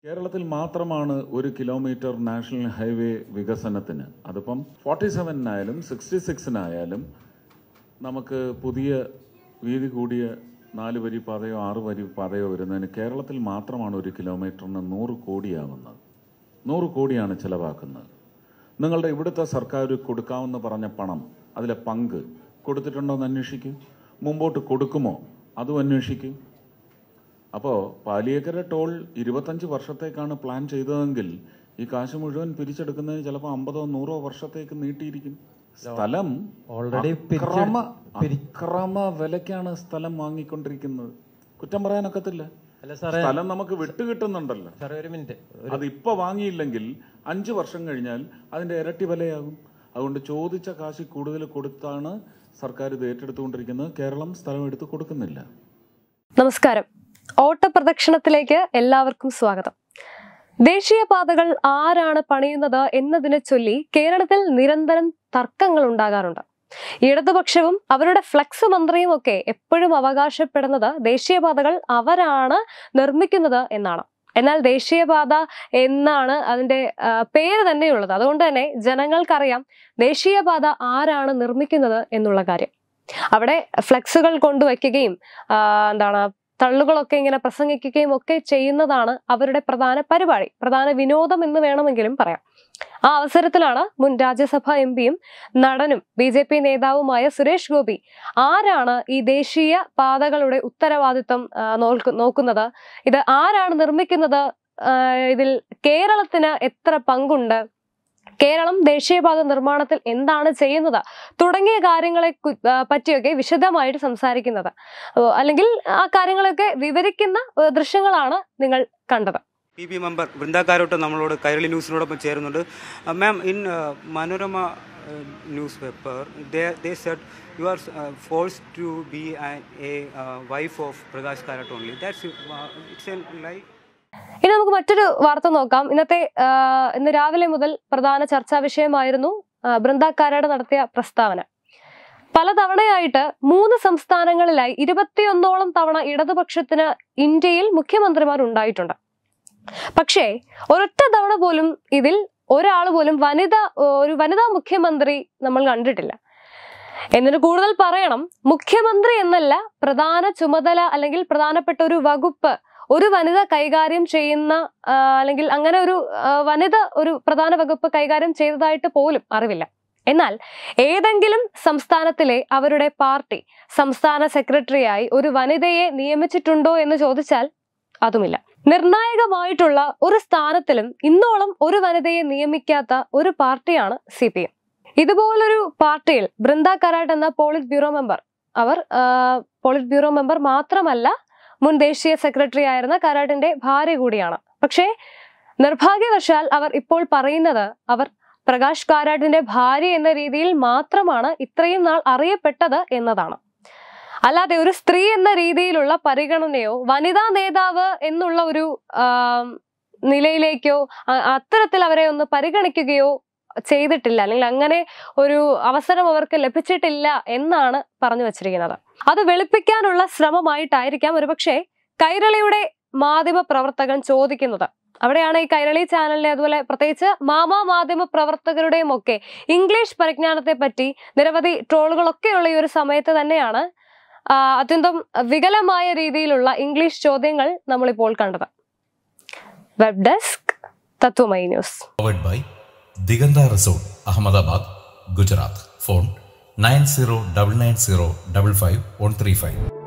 കേരളത്തിൽ മാത്രമാണ് 1 kilometre national highway വികസനത്തിന്, അതിപ്പം 47-നായാലും 66-നായാലും നമുക്ക് പുതിയ വീതി കൂടിയ 4 വരി പാതയോ 6 വരി പാതയോ വരുന്നതിന് കേരളത്തിൽ മാത്രമാണ് 1 കിലോമീറ്ററിന് 100 കോടിയാവുന്നത്. 100 കോടിയാണ് ചിലവാക്കുന്നത്. നിങ്ങളുടെ ഇവിടുത്തെ സർക്കാർ കൊടുക്കാമെന്ന് പറഞ്ഞ പണം, അതിലെ പങ്ക് കൊടുത്തിട്ടുണ്ടോ എന്ന് അന്വേഷിക്കൂ. മുമ്പോട്ട് കൊടുക്കുമോ അതും അന്വേഷിക്കൂ. അപ്പോൾ പാലിയേക്കര ടോൾ 25 വർഷത്തേക്കാണ് പ്ലാൻ ചെയ്തതെങ്കിൽ ഈ കാശ് മുഴുവൻ പിരിച്ചെടുക്കുന്നതിന് ചിലപ്പോൾ 50 or 100 വർഷത്തേക്ക് നീട്ടിയിരിക്കും. സ്ഥലം ഓൾറെഡി അക്രമ വിലക്കാണ് സ്ഥലം വാങ്ങിക്കൊണ്ടിരിക്കുന്നത്. കുറ്റം പറയാനൊക്കത്തില്ല. സ്ഥലം നമുക്ക് വിട്ടുകിട്ടുന്നുണ്ടല്ലോ. അതിപ്പോ വാങ്ങിയില്ലെങ്കിൽ 5 വർഷം കഴിഞ്ഞാൽ അതിന്റെ ഇരട്ടി വിലയാകും. അതുകൊണ്ട് ചോദിച്ച കാശ് കൂടുതൽ കൊടുത്താണ് സർക്കാർ ഇത് ഏറ്റെടുത്തുകൊണ്ടിരിക്കുന്നത്. കേരളം സ്ഥലം എടുത്ത് കൊടുക്കുന്നില്ല. നമസ്കാരം. ഓട്ടപ്രദക്ഷിണത്തിലേക്ക് എല്ലാവർക്കും സ്വാഗതം. ദേശീയപാതകൾ ആരാണ് പണിയുന്നത് എന്നതിനെ ചൊല്ലി കേരളത്തിൽ നിരന്തരം തർക്കങ്ങൾ ഉണ്ടാകാറുണ്ട്. ഇടതുപക്ഷവും അവരുടെ ഫ്ലെക്സ് മന്ത്രിയും ഒക്കെ എപ്പോഴും അവകാശപ്പെടുന്നത് ദേശീയപാതകൾ അവരാണ് നിർമ്മിക്കുന്നത് എന്നാണ്. എന്നാൽ ദേശീയപാത എന്നാണ് അതിന്റെ പേര് തന്നെയുള്ളത്. അതുകൊണ്ട് തന്നെ ജനങ്ങൾക്കറിയാം ദേശീയപാത ആരാണ് നിർമ്മിക്കുന്നത് എന്നുള്ള കാര്യം. അവിടെ ഫ്ലെക്സുകൾ കൊണ്ടുവയ്ക്കുകയും തള്ളുകളൊക്കെ ഇങ്ങനെ പ്രസംഗിക്കുകയും ഒക്കെ ചെയ്യുന്നതാണ് അവരുടെ പ്രധാന പരിപാടി, പ്രധാന വിനോദം എന്ന് വേണമെങ്കിലും പറയാം. ആ അവസരത്തിലാണ് മുൻ രാജ്യസഭാ എംപിയും നടനും BJP നേതാവുമായ സുരേഷ് ഗോപി ആരാണ് ഈ ദേശീയ പാതകളുടെ ഉത്തരവാദിത്വം നോക്കുന്നത്, ഇത് ആരാണ് നിർമ്മിക്കുന്നത്, ഇതിൽ കേരളത്തിന് എത്ര പങ്കുണ്ട്, കേരളം ദേശീയപാത നിർമ്മാണത്തിൽ എന്താണ് ചെയ്യുന്നത് തുടങ്ങിയ കാര്യങ്ങളെ പറ്റിയൊക്കെ വിശദമായിട്ട് സംസാരിക്കുന്നത്, അല്ലെങ്കിൽ ആ കാര്യങ്ങളൊക്കെ വിവരിക്കുന്ന ദൃശ്യങ്ങളാണ് നിങ്ങൾ കണ്ടത്. PB മെമ്പർ വൃന്ദ കാരോട്ട് നമ്മളോട് കൈരളി ന്യൂസിനോടൊപ്പം ചേരുന്നുണ്ട്. Ma'am, in Manorama newspaper they said you are forced to be a wife of Prakash Karat only. It's a lie. ഇനി നമുക്ക് മറ്റൊരു വാർത്ത നോക്കാം. ഇന്ന് രാവിലെ മുതൽ പ്രധാന ചർച്ചാ വിഷയമായിരുന്നു വൃന്ദ കാരാട്ട് നടത്തിയ പ്രസ്താവന. പലതവണയായിട്ട് 3 സംസ്ഥാനങ്ങളിലായി 21ഓളം തവണ ഇടതുപക്ഷത്തിന് ഇന്ത്യയിൽ മുഖ്യമന്ത്രിമാർ ഉണ്ടായിട്ടുണ്ട്. പക്ഷേ ഒരൊറ്റ തവണ പോലും ഇതിൽ ഒരാൾ പോലും ഒരു വനിതാ മുഖ്യമന്ത്രി നമ്മൾ കണ്ടിട്ടില്ല. എന്നിട്ട് കൂടുതൽ പറയണം, മുഖ്യമന്ത്രി എന്നല്ല, പ്രധാന ചുമതല അല്ലെങ്കിൽ പ്രധാനപ്പെട്ട ഒരു വകുപ്പ് ഒരു വനിത കൈകാര്യം ചെയ്യുന്ന, അല്ലെങ്കിൽ അങ്ങനെ ഒരു വനിത ഒരു പ്രധാന വകുപ്പ് കൈകാര്യം ചെയ്തതായിട്ട് പോലും അറിവില്ല. എന്നാൽ ഏതെങ്കിലും സംസ്ഥാനത്തിലെ അവരുടെ പാർട്ടി സംസ്ഥാന സെക്രട്ടറിയായി ഒരു വനിതയെ നിയമിച്ചിട്ടുണ്ടോ എന്ന് ചോദിച്ചാൽ അതുമില്ല. നിർണായകമായിട്ടുള്ള ഒരു സ്ഥാനത്തിലും ഇന്നോളം ഒരു വനിതയെ നിയമിക്കാത്ത ഒരു പാർട്ടിയാണ് CPM. ഇതുപോലൊരു പാർട്ടിയിൽ വൃന്ദ കാരാട്ട് എന്ന പോളിറ്റ് ബ്യൂറോ മെമ്പർ, അവർ പോളിറ്റ് ബ്യൂറോ മെമ്പർ മാത്രമല്ല, മുൻ ദേശീയ സെക്രട്ടറി ആയിരുന്ന കാരാട്ടിന്റെ ഭാര്യ കൂടിയാണ്. പക്ഷേ നിർഭാഗ്യവശാൽ അവർ ഇപ്പോൾ പറയുന്നത് അവർ പ്രകാശ് കാരാട്ടിന്റെ ഭാര്യ എന്ന രീതിയിൽ മാത്രമാണ് ഇത്രയും നാൾ അറിയപ്പെട്ടത് എന്നതാണ്. അല്ലാതെ ഒരു സ്ത്രീ എന്ന രീതിയിലുള്ള പരിഗണനയോ വനിതാ നേതാവ് എന്നുള്ള ഒരു നിലയിലേക്കോ അത്തരത്തിൽ അവരെ ഒന്ന് പരിഗണിക്കുകയോ ചെയ്തിട്ടില്ല, അല്ലെങ്കിൽ അങ്ങനെ ഒരു അവസരം അവർക്ക് ലഭിച്ചിട്ടില്ല എന്നാണ് പറഞ്ഞു വച്ചിരിക്കുന്നത്. അത് വെളുപ്പിക്കാനുള്ള ശ്രമമായിട്ടായിരിക്കാം ഒരുപക്ഷെ കൈരളിയുടെ മാധ്യമ പ്രവർത്തകൻ ചോദിക്കുന്നത്. അവിടെയാണ് ഈ കൈരളി ചാനലിലെ, അതുപോലെ പ്രത്യേകിച്ച് മാധ്യമ പ്രവർത്തകരുടെയും ഒക്കെ ഇംഗ്ലീഷ് പരിജ്ഞാനത്തെ പറ്റി നിരവധി ട്രോളുകളൊക്കെയുള്ള ഈ ഒരു സമയത്ത് തന്നെയാണ് അത്യന്തം വികലമായ രീതിയിലുള്ള ഇംഗ്ലീഷ് ചോദ്യങ്ങൾ നമ്മളിപ്പോൾ കണ്ടത്. Web desk Tatwamayi news. Diganta resort, Ahmedabad, Gujarat. Phone 9099055135.